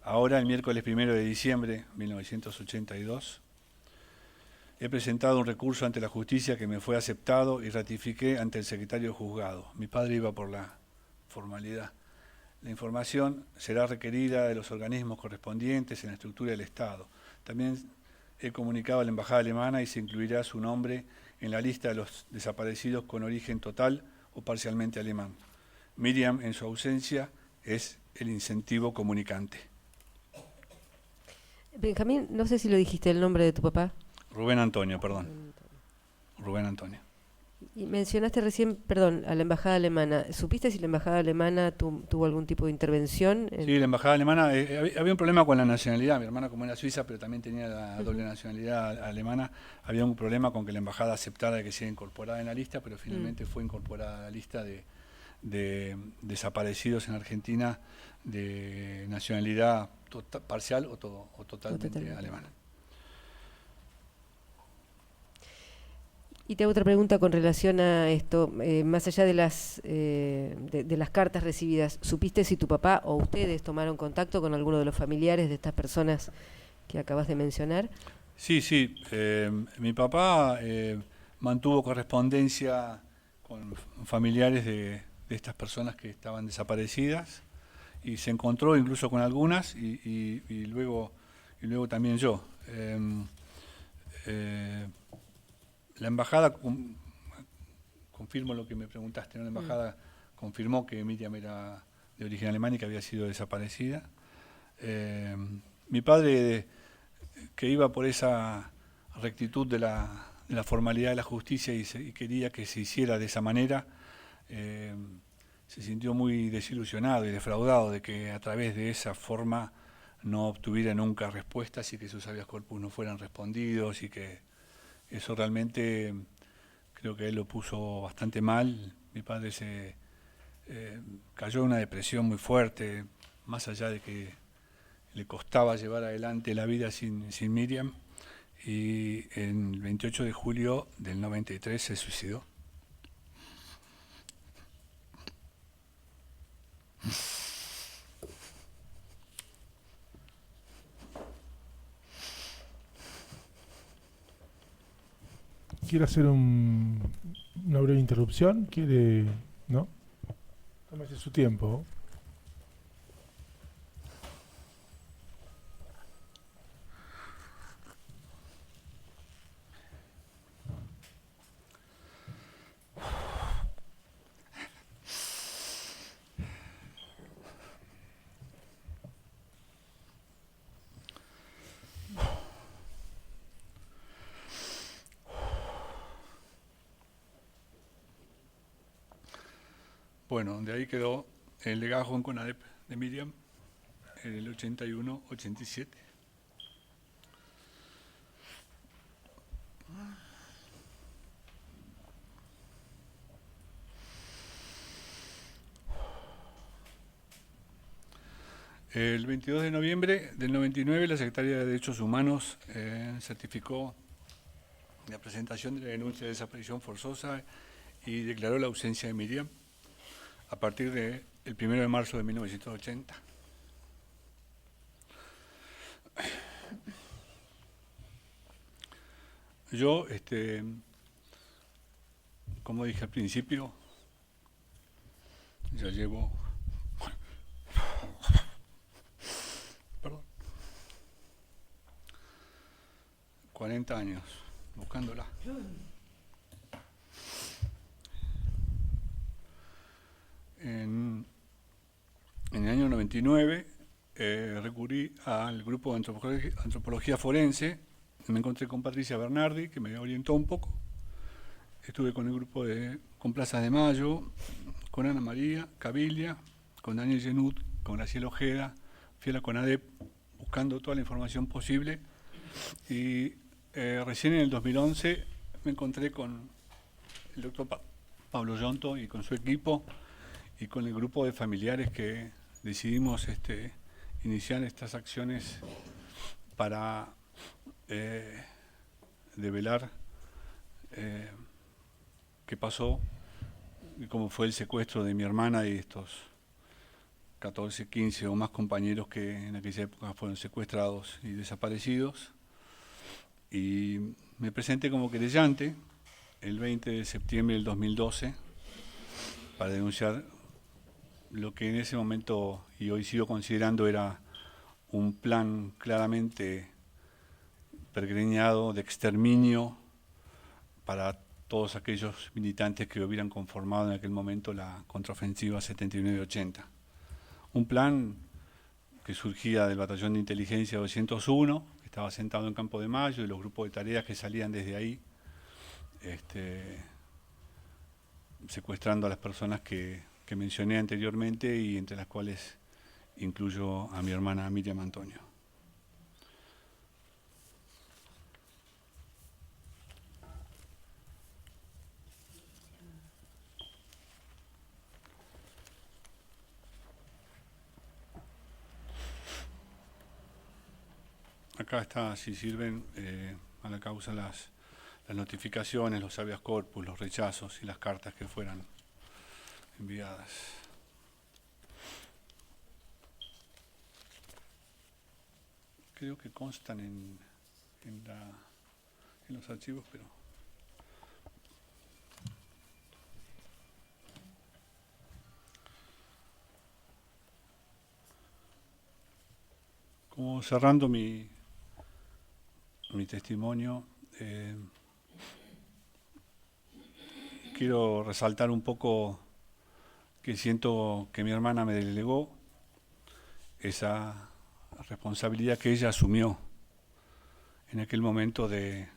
Ahora, el miércoles 1 de diciembre de 1982, he presentado un recurso ante la justicia que me fue aceptado y ratifiqué ante el secretario juzgado. Mi padre iba por la formalidad. La información será requerida de los organismos correspondientes en la estructura del Estado. También he comunicado a la Embajada Alemana y se incluirá su nombre en la lista de los desaparecidos con origen total o parcialmente alemán. Miriam, en su ausencia, es el incentivo comunicante. Benjamín, no sé si lo dijiste, el nombre de tu papá. Rubén Antonio, perdón. Rubén Antonio. Y mencionaste recién, perdón, a la Embajada Alemana. ¿Supiste si la Embajada Alemana tuvo algún tipo de intervención? Sí, la Embajada Alemana, había un problema con la nacionalidad. Mi hermana, como era suiza, pero también tenía la doble nacionalidad alemana, había un problema con que la Embajada aceptara que sea incorporada en la lista, pero finalmente fue incorporada a la lista de desaparecidos en Argentina de nacionalidad parcial o totalmente alemana. Y te hago otra pregunta con relación a esto, más allá de las cartas recibidas, ¿supiste si tu papá o ustedes tomaron contacto con alguno de los familiares de estas personas que acabas de mencionar? Sí, mi papá mantuvo correspondencia con familiares de estas personas que estaban desaparecidas y se encontró incluso con algunas y luego también yo. La embajada, confirmo lo que me preguntaste, ¿no? La embajada confirmó que Miriam era de origen alemán y que había sido desaparecida. Mi padre, que iba por esa rectitud de la formalidad de la justicia y quería que se hiciera de esa manera, se sintió muy desilusionado y defraudado de que a través de esa forma no obtuviera nunca respuestas y que sus habeas corpus no fueran respondidos, y que eso realmente creo que él lo puso bastante mal. Mi padre se cayó en una depresión muy fuerte, más allá de que le costaba llevar adelante la vida sin Miriam, y el 28 de julio del 93 se suicidó. ¿Quiere hacer una breve interrupción? ¿Quiere? ¿No? Tómese su tiempo. Bueno, de ahí quedó el legajo en CONADEP de Miriam en el 81-87. El 22 de noviembre del 99, la Secretaría de Derechos Humanos certificó la presentación de la denuncia de desaparición forzosa y declaró la ausencia de Miriam. A partir del el 1 de marzo de 1980. Yo, como dije al principio, ya llevo 40 años buscándola. En el año 99 recurrí al grupo de antropología forense. Me encontré con Patricia Bernardi, que me orientó un poco. Estuve con el grupo con Plaza de Mayo, con Ana María Caviglia, con Daniel Genut, con Graciela Ojeda, fui a la CONADEP buscando toda la información posible y recién en el 2011 me encontré con el doctor Pablo Yonto y con su equipo y con el grupo de familiares que decidimos iniciar estas acciones para develar qué pasó y cómo fue el secuestro de mi hermana y estos 14, 15 o más compañeros que en aquella época fueron secuestrados y desaparecidos. Y me presenté como querellante el 20 de septiembre del 2012 para denunciar lo que en ese momento y hoy sigo considerando era un plan claramente pergreñado de exterminio para todos aquellos militantes que hubieran conformado en aquel momento la contraofensiva 79-80. Un plan que surgía del batallón de inteligencia 201, que estaba sentado en Campo de Mayo, y los grupos de tareas que salían desde ahí, secuestrando a las personas que mencioné anteriormente y entre las cuales incluyo a mi hermana Miriam Antonio. Acá está, si sirven a la causa las notificaciones, los habeas corpus, los rechazos y las cartas que fueran enviadas. Creo que constan en los archivos, pero... Como cerrando mi testimonio, quiero resaltar un poco que siento que mi hermana me delegó esa responsabilidad que ella asumió en aquel momento de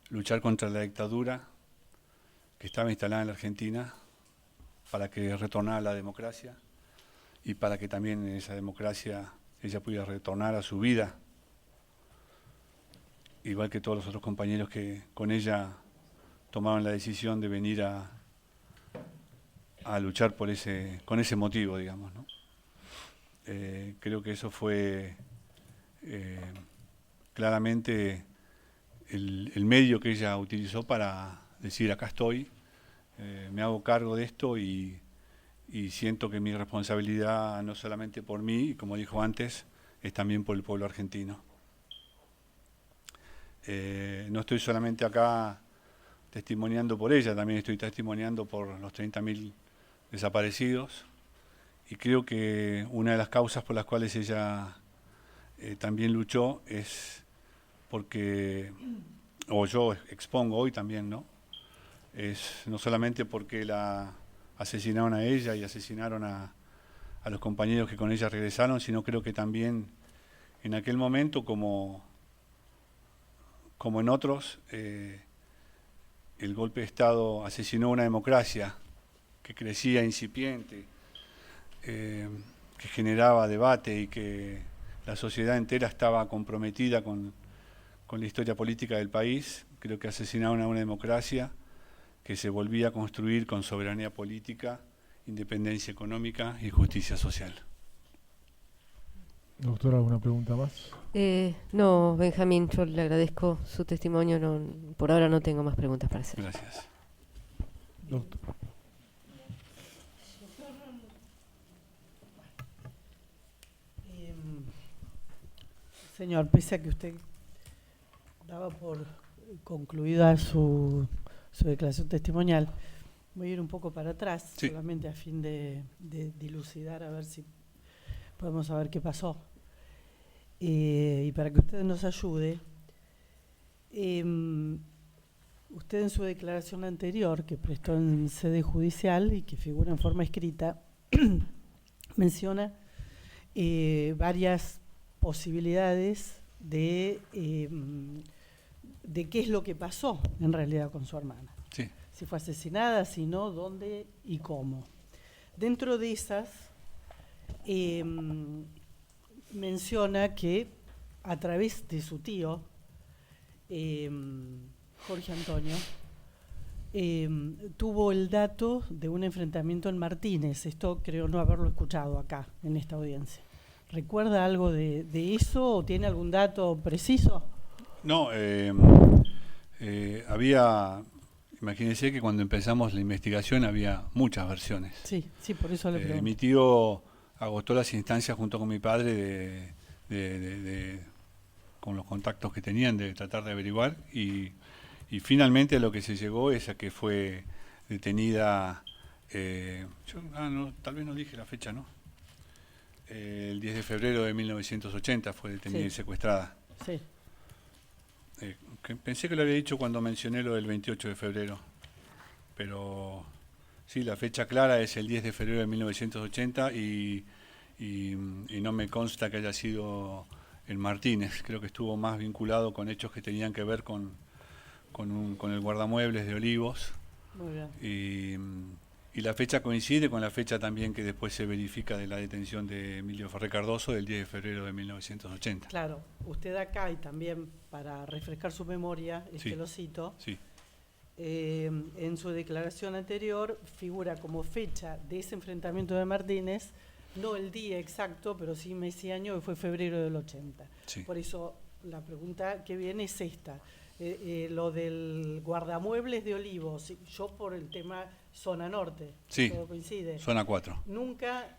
luchar contra la dictadura que estaba instalada en la Argentina para que retornara la democracia y para que también en esa democracia ella pudiera retornar a su vida, igual que todos los otros compañeros que con ella tomaron la decisión de venir a luchar con ese motivo, digamos, ¿no? Creo que eso fue claramente el medio que ella utilizó para decir acá estoy, me hago cargo de esto y siento que mi responsabilidad no solamente por mí, como dijo antes, es también por el pueblo argentino. No estoy solamente acá testimoniando por ella, también estoy testimoniando por los 30.000 desaparecidos y creo que una de las causas por las cuales ella también luchó es porque, o yo expongo hoy también, ¿no? Es no solamente porque la asesinaron a ella y asesinaron a los compañeros que con ella regresaron, sino creo que también en aquel momento, como en otros, el golpe de Estado asesinó una democracia que crecía incipiente, que generaba debate y que la sociedad entera estaba comprometida con la historia política del país. Creo que asesinaron a una democracia que se volvía a construir con soberanía política, independencia económica y justicia social. Doctora, ¿alguna pregunta más? No, Benjamín, yo le agradezco su testimonio. No, por ahora no tengo más preguntas para hacer. Gracias. Doctor. Señor, pese a que usted daba por concluida su declaración testimonial, voy a ir un poco para atrás, Sí. solamente a fin de dilucidar, a ver si podemos saber qué pasó. Y para que usted nos ayude, usted en su declaración anterior, que prestó en sede judicial y que figura en forma escrita, menciona varias posibilidades de qué es lo que pasó en realidad con su hermana. Sí. Si fue asesinada, si no, dónde y cómo. Dentro de esas, menciona que a través de su tío, Jorge Antonio, tuvo el dato de un enfrentamiento en Martínez. Esto creo no haberlo escuchado acá, en esta audiencia. ¿Recuerda algo de eso o tiene algún dato preciso? No, había, imagínense que cuando empezamos la investigación había muchas versiones. Sí, sí, por eso le pregunto. Mi tío agotó las instancias junto con mi padre con los contactos que tenían de tratar de averiguar y finalmente a lo que se llegó es a que fue detenida, tal vez no dije la fecha, ¿no? El 10 de febrero de 1980 fue detenida y secuestrada. Sí. Pensé que lo había dicho cuando mencioné lo del 28 de febrero, pero sí, la fecha clara es el 10 de febrero de 1980 y no me consta que haya sido en Martínez. Creo que estuvo más vinculado con hechos que tenían que ver con el guardamuebles de Olivos. Muy bien. Y la fecha coincide con la fecha también que después se verifica de la detención de Emilio Ferré Cardoso del 10 de febrero de 1980. Claro, usted acá, y también para refrescar su memoria, Sí. lo cito, Sí, en su declaración anterior figura como fecha de ese enfrentamiento de Martínez, no el día exacto, pero sí mes y año, que fue febrero del 80. sí. Por eso la pregunta que viene es esta. Lo del guardamuebles de Olivos, yo por el tema zona norte, Sí, todo coincide. zona 4. Nunca,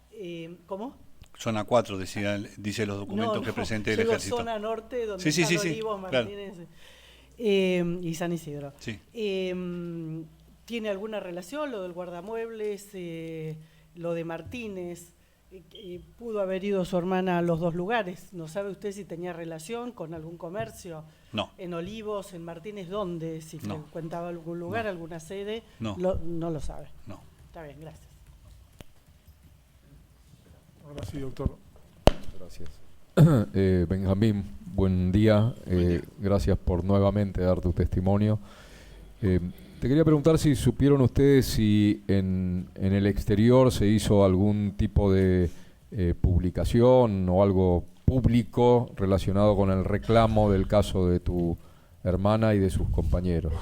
¿cómo? Zona 4, dice los documentos que presenté el digo ejército. zona norte, donde Sí, sí, están sí, sí, Olivos, claro. Martínez y San Isidro. Sí. ¿Tiene alguna relación lo del guardamuebles, lo de Martínez? ¿Pudo haber ido su hermana a los dos lugares? ¿No sabe usted si tenía relación con algún comercio? No. ¿En Olivos, en Martínez, dónde? ¿Si No. frecuentaba algún lugar, No. alguna sede? No. No lo sabe. No. Está bien, gracias. Ahora sí, doctor. Gracias. Benjamín, buen día. Gracias por nuevamente dar tu testimonio. Te quería preguntar si supieron ustedes si en el exterior se hizo algún tipo de publicación o algo público relacionado con el reclamo del caso de tu hermana y de sus compañeros.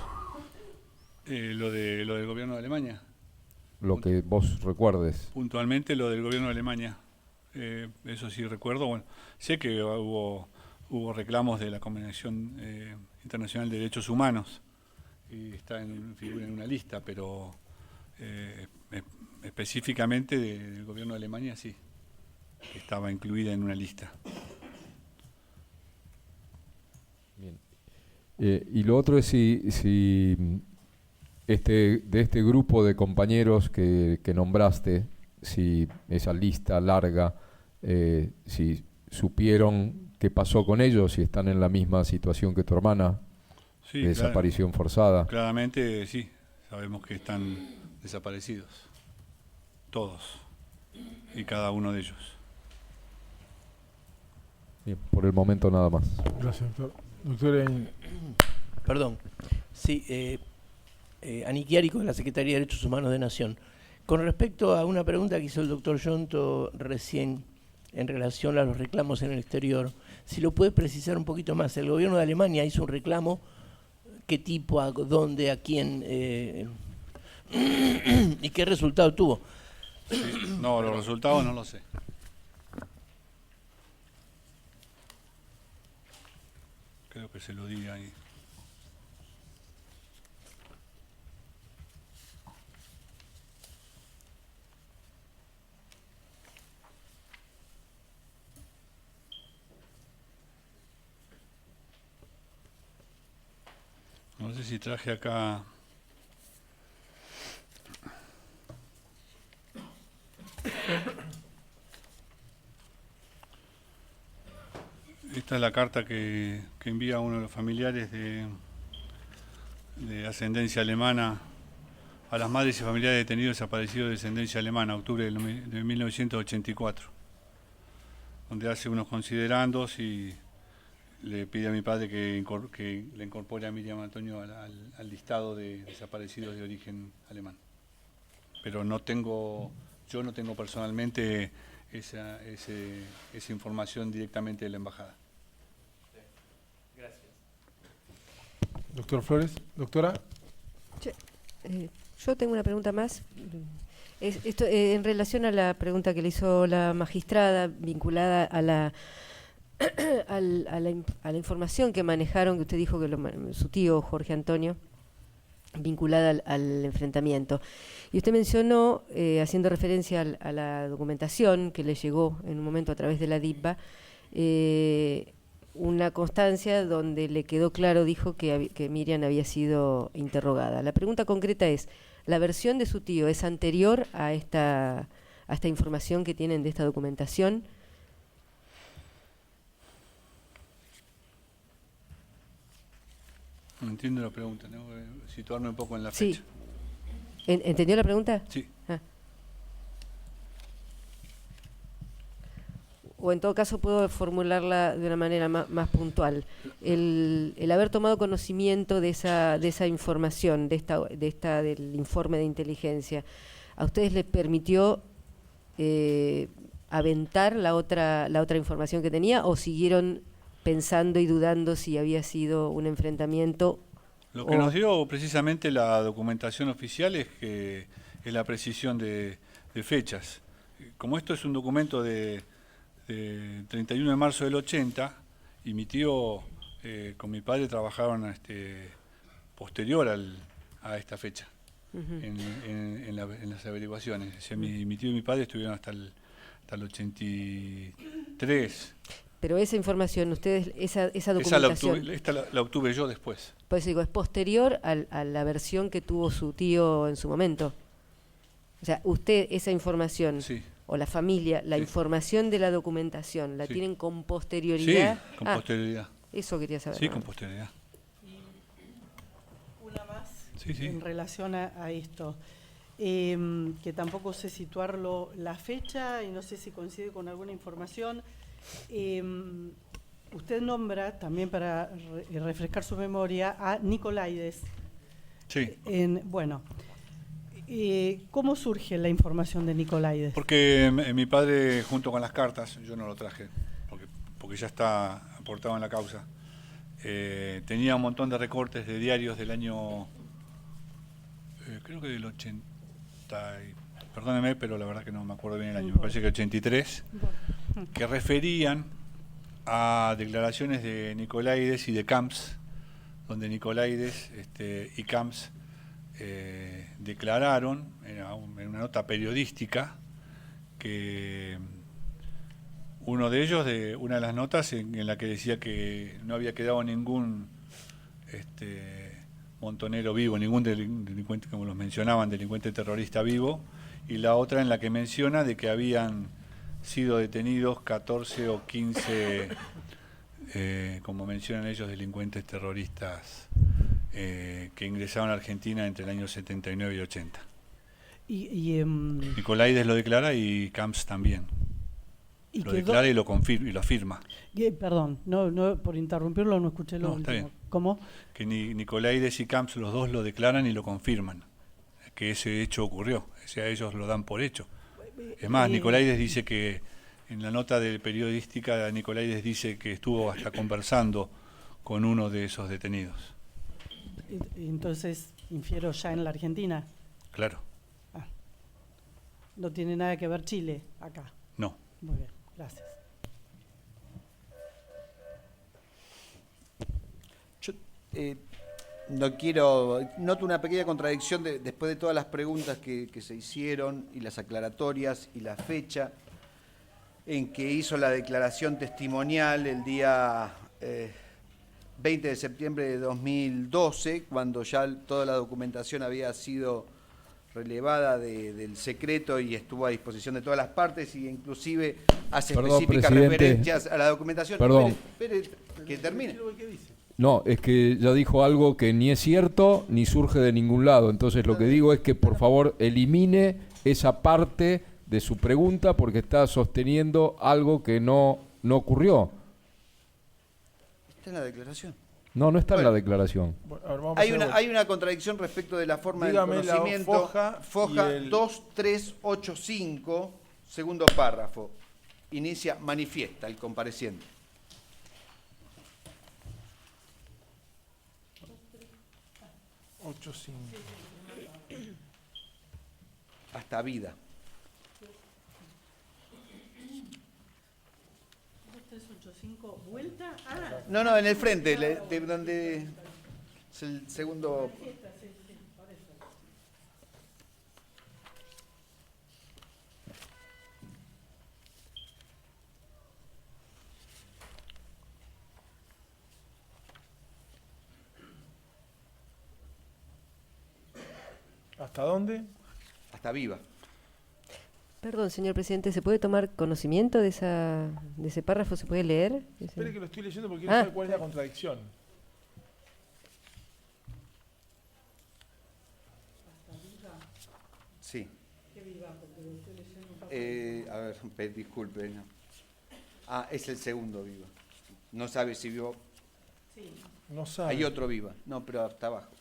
Lo del gobierno de Alemania. Lo que vos recuerdes. Puntualmente lo del gobierno de Alemania. Eso sí recuerdo. Bueno, sé que hubo reclamos de la Convención Internacional de Derechos Humanos y figura en una lista, pero específicamente del gobierno de Alemania sí, estaba incluida en una lista. Bien. Y lo otro es si de este grupo de compañeros que nombraste, si esa lista larga, si supieron qué pasó con ellos, si están en la misma situación que tu hermana, Sí, de desaparición forzada. Claramente sí, sabemos que están desaparecidos, todos y cada uno de ellos. Bien, por el momento nada más. Gracias, doctor. Doctor, Perdón. Sí, Aniquiárico de la Secretaría de Derechos Humanos de Nación. Con respecto a una pregunta que hizo el doctor Yonto recién en relación a los reclamos en el exterior, si lo puede precisar un poquito más. El gobierno de Alemania hizo un reclamo, ¿qué tipo, a dónde, a quién y qué resultado tuvo? Sí, no, los resultados no lo sé. Creo que se lo diga ahí. si traje acá. Esta es la carta que envía uno de los familiares de ascendencia alemana a las madres y familiares de detenidos desaparecidos de descendencia alemana, octubre de 1984, donde hace unos considerandos y le pide a mi padre que le incorpore a Miriam Antonio al listado de desaparecidos de origen alemán. Pero yo no tengo personalmente esa información directamente de la embajada. Gracias. Doctor Flores, doctora. Yo tengo una pregunta más. Esto, en relación a la pregunta que le hizo la magistrada, vinculada a la información que manejaron, que usted dijo que su tío Jorge Antonio, vinculada al enfrentamiento. Y usted mencionó, haciendo referencia a la documentación que le llegó en un momento a través de la DIPBA, una constancia donde le quedó claro, dijo que Miriam había sido interrogada. La pregunta concreta es, ¿la versión de su tío es anterior a esta información que tienen de esta documentación? No entiendo la pregunta, tengo que situarme un poco en la Sí. fecha. ¿Entendió la pregunta? Sí. O en todo caso puedo formularla de una manera más puntual. El haber tomado conocimiento de esa información, del informe de inteligencia, ¿a ustedes les permitió aventar la otra información que tenía, o siguieron pensando y dudando si había sido un enfrentamiento? Lo que nos dio precisamente la documentación oficial es la precisión de fechas. Como esto es un documento de 31 de marzo del 80, y mi tío con mi padre trabajaron posterior a esta fecha, en las averiguaciones. O sea, mi tío y mi padre estuvieron hasta el 83. Pero esa información, ustedes, esa documentación... Esta la obtuve yo después. Pues digo, es posterior a la versión que tuvo su tío en su momento. O sea, usted esa información, Sí. o la familia, la Sí. información de la documentación, ¿la Sí. tienen con posterioridad? Sí, con posterioridad. Eso quería saber. Sí, nada con más. posterioridad. Una más Sí, sí. en relación a esto, que tampoco sé situarlo la fecha y no sé si coincide con alguna información. Usted nombra, también para refrescar su memoria, a Nicolaides. Sí. ¿Cómo surge la información de Nicolaides? Porque mi padre, junto con las cartas, yo no lo traje, porque ya está aportado en la causa, tenía un montón de recortes de diarios del año, creo que del 80, perdóneme, pero la verdad que no me acuerdo bien el año, me parece que 83, que referían a declaraciones de Nicolaides y de Camps, donde Nicolaides y Camps declararon en una nota periodística que uno de ellos, una de las notas en la que decía que no había quedado ningún montonero vivo, ningún delincuente, como los mencionaban, delincuente terrorista vivo, y la otra en la que menciona de que habían sido detenidos 14 o 15, como mencionan ellos, delincuentes terroristas que ingresaron a Argentina entre el año 79 y 80. Nicolaides lo declara y Camps también. Lo declara y lo confirma y lo afirma. Perdón, no por interrumpirlo, no escuché lo No, está último. bien. ¿Cómo? Que Nicolaides y Camps, los dos lo declaran y lo confirman, que ese hecho ocurrió, o sea, ellos lo dan por hecho. Es más, Nicolaides dice que, en la nota de periodística, Nicolaides dice que estuvo hasta conversando con uno de esos detenidos. Entonces, infiero ya en la Argentina. Claro. No tiene nada que ver Chile acá. No. Muy bien, gracias. Yo noto una pequeña contradicción después de todas las preguntas que se hicieron y las aclaratorias y la fecha en que hizo la declaración testimonial el día 20 de septiembre de 2012, cuando ya toda la documentación había sido relevada del secreto y estuvo a disposición de todas las partes, y inclusive hace específicas referencias a la documentación. Perdón. Espere, que termine. No, es que ya dijo algo que ni es cierto ni surge de ningún lado. Entonces lo que digo es que por favor elimine esa parte de su pregunta porque está sosteniendo algo que no ocurrió. Está en la declaración. No está en Bueno. la declaración. Bueno, a ver, vamos a Hay hacer hay una contradicción respecto de la forma Dígame del la conocimiento. foja y el- 2385, segundo párrafo. Inicia, manifiesta el compareciente. ocho, cinco. Hasta vida. 2385, vuelta. Ah, No, en el frente, de donde es el segundo. ¿Hasta dónde? Hasta viva. Perdón, señor presidente, ¿se puede tomar conocimiento de ese párrafo? ¿Se puede leer? Espere que lo estoy leyendo porque quiero Ah. saber cuál es la contradicción. Sí. A ver, disculpe. No. Ah, es el segundo viva. No sabe si vio. No sabe. Hay otro viva. No, pero hasta abajo.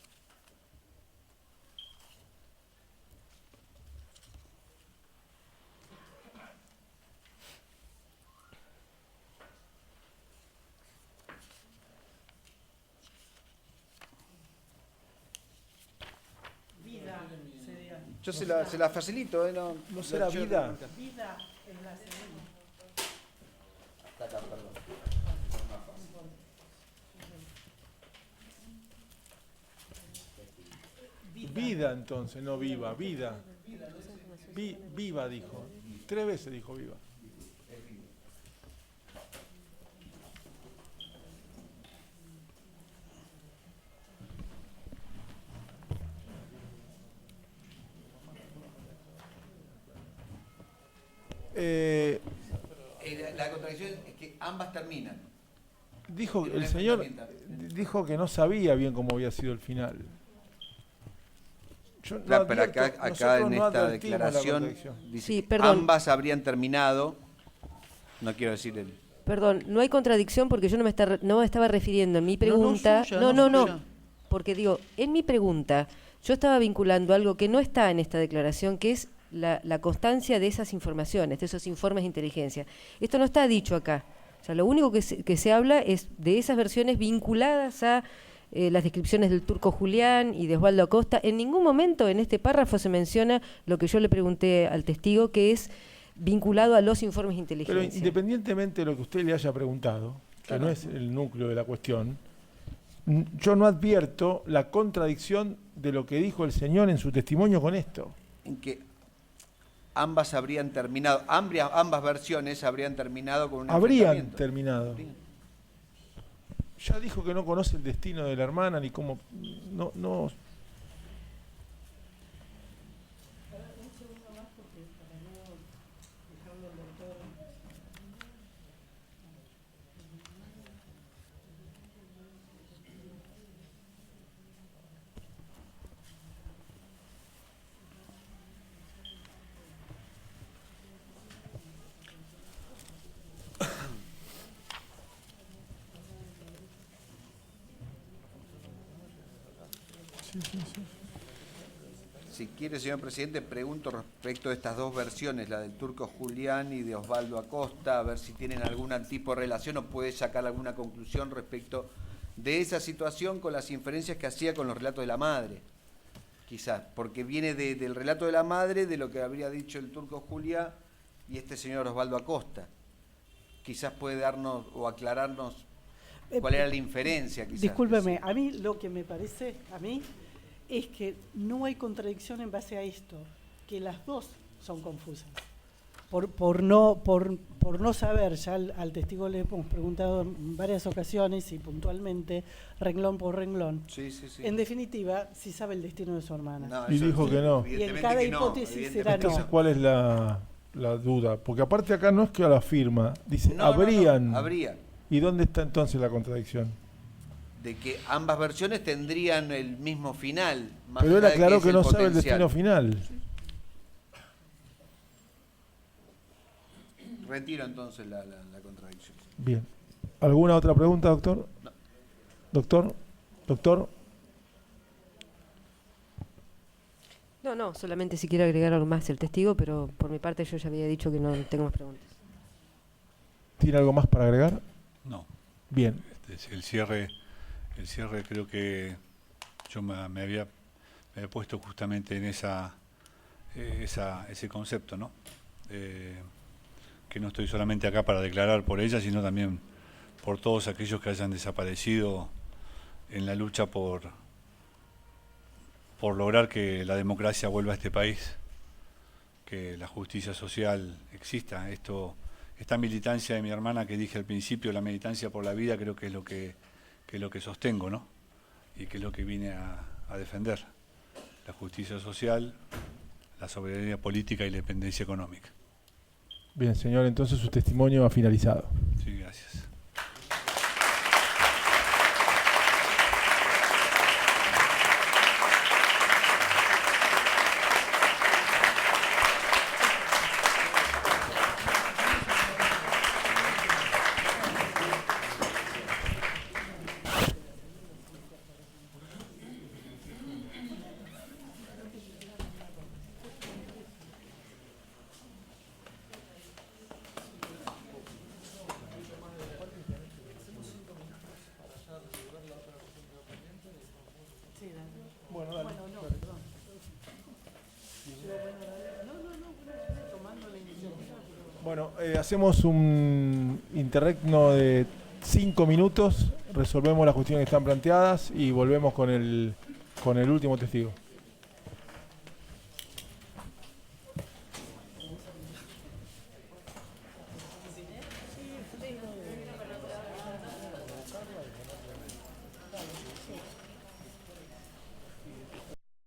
vida sería. Yo se la facilito, ¿eh? ¿No será yo- vida? Vida en la segunda. Hasta acá, perdón. Vida entonces, no viva, vida. Viva dijo. 3 veces dijo viva. La contradicción es que ambas terminan. Dijo Tiene el un señor enfrentamiento. dijo que no sabía bien cómo había sido el final. Yo no Claro, pero acá nosotros en no esta advertimos la declaración contradicción. dice Sí, que perdón. ambas habrían terminado. No quiero decir el. Perdón, no hay contradicción porque yo no me estaba refiriendo en mi No, pregunta. suya, No, no, no, suya. porque digo, en mi pregunta yo estaba vinculando algo que no está en esta declaración, que es la constancia de esas informaciones, de esos informes de inteligencia. Esto no está dicho acá. O sea, lo único que se habla es de esas versiones vinculadas a las descripciones del turco Julián y de Osvaldo Acosta. En ningún momento en este párrafo se menciona lo que yo le pregunté al testigo, que es vinculado a los informes de Pero inteligencia. independientemente de lo que usted le haya preguntado, que Claro. no es el núcleo de la cuestión, yo no advierto la contradicción de lo que dijo el señor en su testimonio con esto. En que ambas habrían terminado, ambas versiones habrían terminado con un Habrían enfrentamiento. terminado. Ya dijo que no conoce el destino de la hermana ni cómo. No. Si quiere, señor presidente, pregunto respecto de estas dos versiones, la del turco Julián y de Osvaldo Acosta, a ver si tienen algún tipo de relación o puede sacar alguna conclusión respecto de esa situación con las inferencias que hacía con los relatos de la madre. Quizás, porque viene del relato de la madre, de lo que habría dicho el turco Julián y este señor Osvaldo Acosta. Quizás puede darnos o aclararnos cuál era la inferencia. Quizás. Discúlpeme, a mí lo que me parece, es que no hay contradicción en base a esto, que las dos son confusas. por no saber, ya al testigo le hemos preguntado en varias ocasiones y puntualmente, renglón por renglón. Sí, sí, sí. En definitiva, si sabe el destino de su hermana. No, Y eso dijo sí, que no. Y en cada hipótesis será Entonces, no. ¿cuál es la duda? Porque aparte acá no es que a la firma, dice No, habrían. no, habría. ¿Y dónde está entonces la contradicción? De que ambas versiones tendrían el mismo final. Más Pero él allá de aclaró es que el no sabe el potencial. destino final. Retiro entonces la contradicción. Bien. ¿Alguna otra pregunta, doctor? No. Doctor. No, solamente si quiere agregar algo más el testigo, pero por mi parte yo ya había dicho que no tengo más preguntas. ¿Tiene algo más para agregar? No. Bien. El cierre creo que yo me había puesto justamente en ese concepto, ¿no? Que no estoy solamente acá para declarar por ella, sino también por todos aquellos que hayan desaparecido en la lucha por lograr que la democracia vuelva a este país, que la justicia social exista. Esta militancia de mi hermana que dije al principio, la militancia por la vida, creo que es lo que sostengo, ¿no? Y que es lo que vine a defender. La justicia social, la soberanía política y la independencia económica. Bien, señor, entonces su testimonio ha finalizado. Sí, gracias. Bueno, hacemos un interregno de 5 minutos, resolvemos las cuestiones que están planteadas y volvemos con el último testigo.